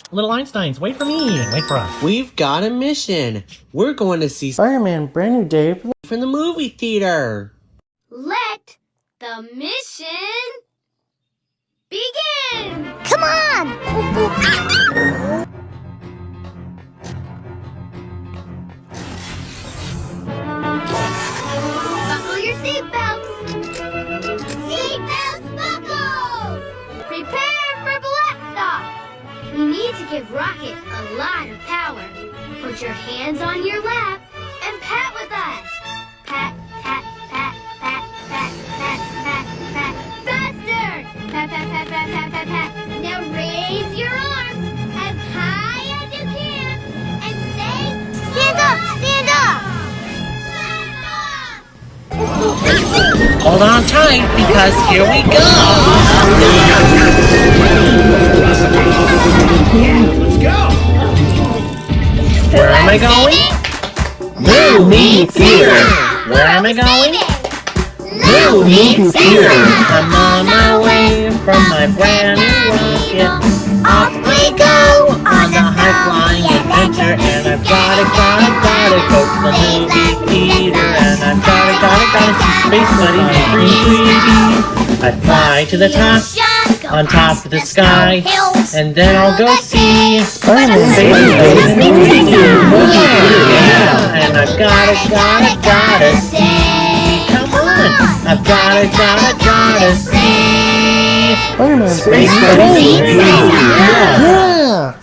Little Einsteins, wait for me. Wait for us. We've got a mission. We're going to see Spider-Man brand new day from the movie theater. Let the mission begin! Come on! Buckle your seatbelts! Seatbelts buckled! Prepare for blast off! We need to give Rocket a lot of power. Put your hands on your lap and pat with us. Pat, pat, pat, pat, pat, pat, pat, pat. Faster! Pat, pat, pat, pat, pat, pat, pat. Now raise your arms as high as you can and say, Stand up! Stand up! Hold on tight, because here we go! Let's go! Where am I going? Movie theater! Where am I going? Movie theater! I'm on my way from my brand new rocket. Off we go on the high-flying adventure, and I've gotta go to the movie theater, and I've gotta see Space Buddy and 3D. I fly to the top, on top of the sky, and then I'll go see Spider-Man Space Buddy in the movie theater. Yeah, and I've gotta see. Come on, I've gotta see Spider-Man Space Buddy. Yeah.